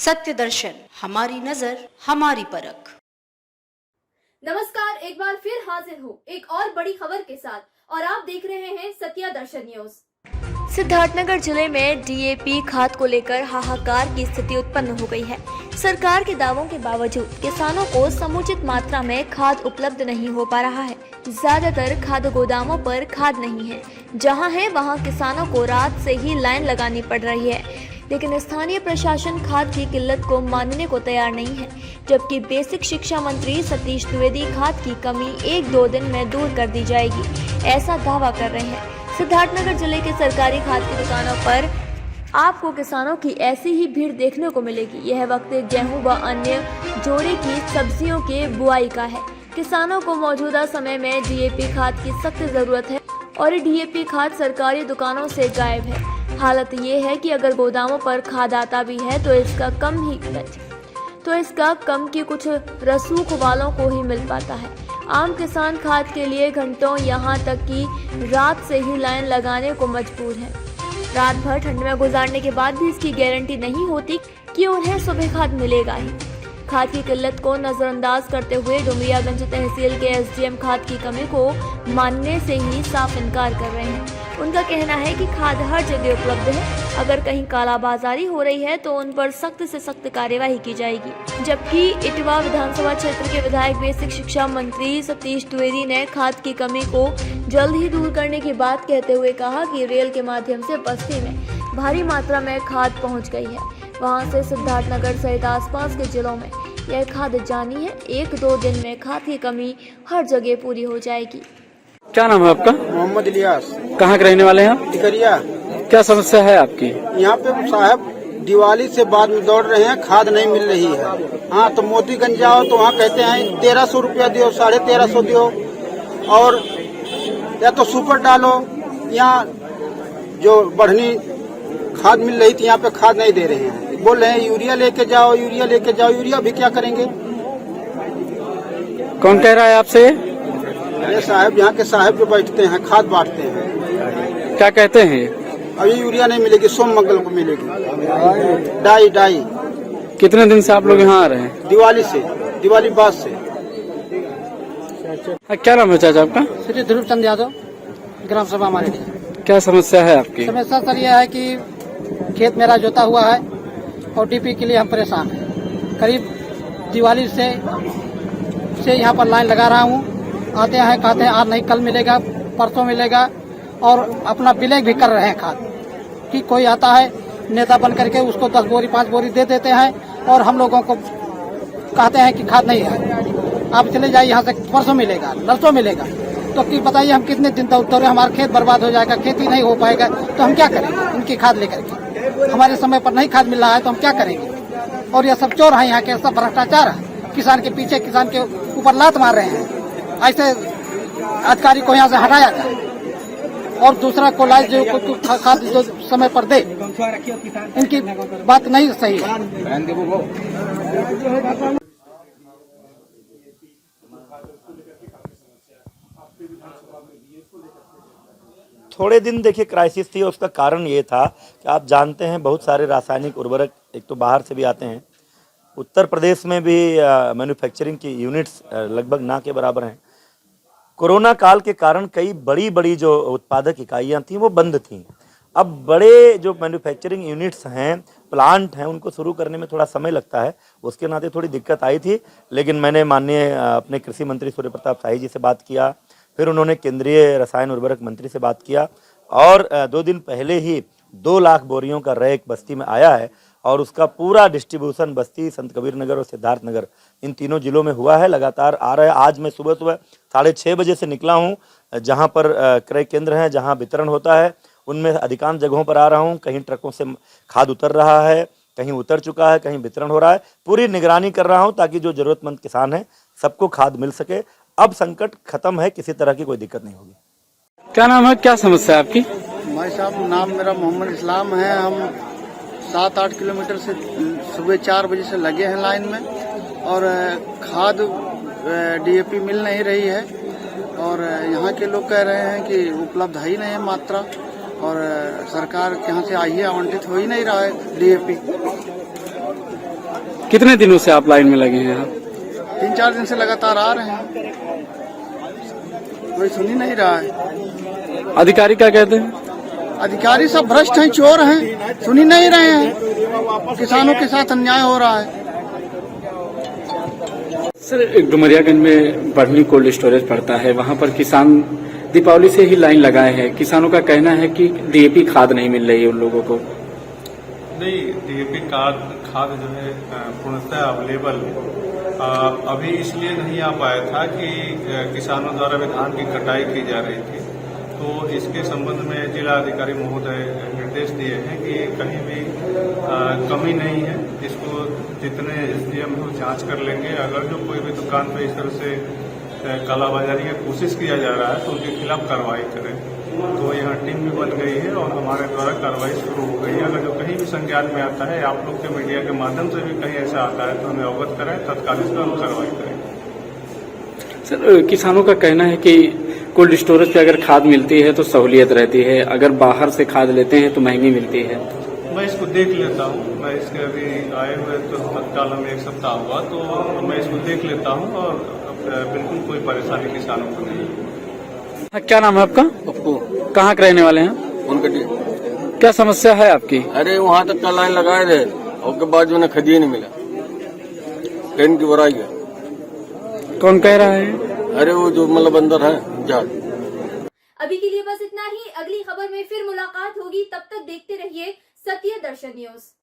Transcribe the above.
सत्य दर्शन, हमारी नजर, हमारी परख। नमस्कार, एक बार फिर हाजिर हूँ एक और बड़ी खबर के साथ और आप देख रहे हैं सत्य दर्शन न्यूज। सिद्धार्थनगर जिले में डीएपी खाद को लेकर हाहाकार की स्थिति उत्पन्न हो गई है। सरकार के दावों के बावजूद किसानों को समुचित मात्रा में खाद उपलब्ध नहीं हो पा रहा है। ज्यादातर खाद गोदामों पर खाद नहीं है, जहां है वहां किसानों को रात से ही लाइन लगानी पड़ रही है। लेकिन स्थानीय प्रशासन खाद की किल्लत को मानने को तैयार नहीं है, जबकि बेसिक शिक्षा मंत्री सतीश द्विवेदी खाद की कमी 1-2 दिन में दूर कर दी जाएगी, ऐसा दावा कर रहे हैं। सिद्धार्थनगर जिले के सरकारी खाद की दुकानों पर आपको किसानों की ऐसी ही भीड़ देखने को मिलेगी। यह वक्त गेहूं व अन्य जोड़े की सब्जियों के बुआई का है। किसानों को मौजूदा समय में डीएपी खाद की सख्त जरूरत है और डीएपी खाद सरकारी दुकानों से गायब है। हालत ये है कि अगर गोदामों पर खाद आता भी है तो इसका कम की कुछ रसूख वालों को ही मिल पाता है। आम किसान खाद के लिए घंटों यहाँ तक कि रात से ही लाइन लगाने को मजबूर है। रात भर ठंड में गुजारने के बाद भी इसकी गारंटी नहीं होती कि उन्हें सुबह खाद मिलेगा ही। खाद की किल्लत को नजरअंदाज करते हुए डुमरियागंज तहसील के एसडीएम खाद की कमी को मानने से ही साफ इनकार कर रहे हैं। उनका कहना है कि खाद हर जगह उपलब्ध है, अगर कहीं कालाबाजारी हो रही है तो उन पर सख्त से सख्त कार्यवाही की जाएगी। जबकि इटवा विधानसभा क्षेत्र के विधायक बेसिक शिक्षा मंत्री सतीश द्विवेदी ने खाद की कमी को जल्द ही दूर करने की बात कहते हुए कहा कि रेल के माध्यम से बस्ती में भारी मात्रा में खाद पहुँच गई है। वहाँ से सिद्धार्थनगर सहित आसपास के जिलों में यह खाद जानी है। 1-2 दिन में खाद की कमी हर जगह पूरी हो जाएगी। क्या नाम है आपका? मोहम्मद इलियास। कहाँ के रहने वाले हैं आप? टिकरिया। क्या समस्या है आपकी? यहाँ पे साहब दिवाली से बाद में दौड़ रहे हैं, खाद नहीं मिल रही है। हाँ, तो मोतीगंज जाओ तो वहाँ कहते हैं 1300 रुपया दियो, 1350 दियो, और या तो सुपर डालो। यहाँ जो बढ़नी खाद मिल रही थी यहाँ पे खाद नहीं दे रहे हैं, बोल रहे हैं यूरिया लेके जाओ, यूरिया लेके जाओ। यूरिया भी क्या करेंगे? कौन कह रहा है आपसे? अरे साहब, यहाँ के साहब जो बैठते हैं खाद बांटते हैं। क्या कहते हैं? अभी यूरिया नहीं मिलेगी, सोम मंगल को मिलेगी। डाई। कितने दिन से आप लोग यहाँ आ रहे हैं? दिवाली बाद से। क्या नाम है चाचा आपका? श्री ध्रुव चंद यादव, ग्राम सभा हमारे। क्या समस्या है आपकी? समस्या सर यह है कि खेत मेरा जोता हुआ है और डीपी के लिए हम परेशान हैं। करीब दिवाली से यहाँ पर लाइन लगा रहा हूँ। आते हैं, कहते हैं आज नहीं, कल मिलेगा, परसों मिलेगा, और अपना बिलेग भी कर रहे हैं खाद कि कोई आता है नेता बन करके उसको 10 बोरी 5 बोरी दे देते हैं और हम लोगों को कहते हैं कि खाद नहीं है, आप चले जाइए यहाँ से, परसों मिलेगा, नरसों मिलेगा। तो कि बताइए हम कितने दिन दौड़े, हमारा खेत बर्बाद हो जाएगा, खेती नहीं हो पाएगा, तो हम क्या करेंगे इनकी खाद लेकर के? हमारे समय पर नहीं खाद मिल रहा है तो हम क्या करेंगे? और ये सब चोर है, यहाँ के सब भ्रष्टाचार है, किसान के पीछे, किसान के ऊपर लात मार रहे हैं। ऐसे अधिकारी को यहाँ से हटाया जाए और दूसरा को लाए जो खाद जो समय पर दे। इनकी बात नहीं सही है। थोड़े दिन देखिए क्राइसिस थी, उसका कारण ये था कि आप जानते हैं बहुत सारे रासायनिक उर्वरक एक तो बाहर से भी आते हैं। उत्तर प्रदेश में भी मैन्युफैक्चरिंग की यूनिट्स लगभग ना के बराबर हैं। कोरोना काल के कारण कई बड़ी जो उत्पादक इकाइयां थीं वो बंद थीं। अब बड़े जो मैन्युफैक्चरिंग यूनिट्स हैं, प्लांट हैं, उनको शुरू करने में थोड़ा समय लगता है, उसके नाते थोड़ी दिक्कत आई थी। लेकिन मैंने माननीय अपने कृषि मंत्री सूर्य प्रताप शाही जी से बात किया, फिर उन्होंने केंद्रीय रसायन उर्वरक मंत्री से बात किया और 2 दिन पहले ही 2 लाख बोरियों का रैक बस्ती में आया है और उसका पूरा डिस्ट्रीब्यूशन बस्ती, संत कबीर नगर और सिद्धार्थनगर इन तीनों जिलों में हुआ है। लगातार आ रहा है। आज मैं सुबह 6:30 बजे से निकला हूं। जहां पर क्रय केंद्र हैं, जहां वितरण होता है, उनमें अधिकांश जगहों पर आ रहा हूं। कहीं ट्रकों से खाद उतर रहा है, कहीं उतर चुका है, कहीं वितरण हो रहा है। पूरी निगरानी कर रहा हूं ताकि जो जरूरतमंद किसान हैं सबको खाद मिल सके। अब संकट खत्म है, किसी तरह की कोई दिक्कत नहीं होगी। क्या नाम है, क्या समस्या है आपकी? भाई साहब, नाम मेरा मोहम्मद इस्लाम है। हम 7-8 किलोमीटर से सुबह 4 बजे से लगे हैं लाइन में और खाद डीएपी मिल नहीं रही है और यहाँ के लोग कह रहे हैं कि उपलब्ध है ही नहीं है मात्रा और सरकार के यहाँ से आई है, आवंटित हो ही नहीं रहा है डीएपी। कितने दिनों से आप लाइन में लगे हैं आप? 3-4 दिन से लगातार आ रहे हैं, कोई सुन ही नहीं रहा है। अधिकारी क्या कहते हैं? अधिकारी सब भ्रष्ट हैं, चोर हैं, सुन ही नहीं रहे हैं। किसानों के साथ अन्याय हो रहा है। सर, डुमरियागंज में बढ़नी कोल्ड स्टोरेज पड़ता है, वहाँ पर किसान दीपावली से ही लाइन लगाए हैं। किसानों का कहना है कि डीएपी खाद नहीं मिल रही है उन लोगों को। नहीं, डीएपी खाद जो है पूर्णतः अवेलेबल है। अभी इसलिए नहीं आ पाया था कि किसानों द्वारा भी धान की कटाई की जा रही थी, तो इसके संबंध में जिला अधिकारी महोदय निर्देश दिए हैं कि कहीं भी कमी नहीं है, इसको जितने एसडीएम हो जांच कर लेंगे। अगर जो कोई भी दुकान पे इस तरह से कालाबाजारी की कोशिश किया जा रहा है तो उनके खिलाफ कार्रवाई करें। तो यहाँ टीम भी बन गई है और हमारे द्वारा कार्रवाई शुरू हो गई है। अगर जो कहीं भी संज्ञान में आता है, आप लोग के मीडिया के माध्यम से भी कहीं ऐसा आता है तो हमें अवगत करें, तत्काल इस पर हम कार्रवाई करें। सर, किसानों का कहना है कि कोल्ड स्टोरेज पे अगर खाद मिलती है तो सहूलियत रहती है, अगर बाहर से खाद लेते हैं तो महंगी मिलती है। मैं इसको देख लेता हूँ, मैं इसके अभी आए हुए तो तत्काल में 1 सप्ताह हुआ, तो मैं इसको देख लेता हूँ और बिल्कुल कोई परेशानी किसानों को नहीं। हाँ, क्या नाम है आपका? पप्पू। कहाँ के रहने वाले हैं? उनकटी। क्या समस्या है आपकी? अरे वहाँ तक का लाइन लगाए थे, उसके बाद जो खरीद ही नहीं मिला, ट्रेन की बुराई है। कौन कह रहा है? अरे वो जो मतलब अंदर है जहाज। अभी के लिए बस इतना ही। अगली खबर में फिर मुलाकात होगी, तब तक देखते रहिए सत्य दर्शन न्यूज।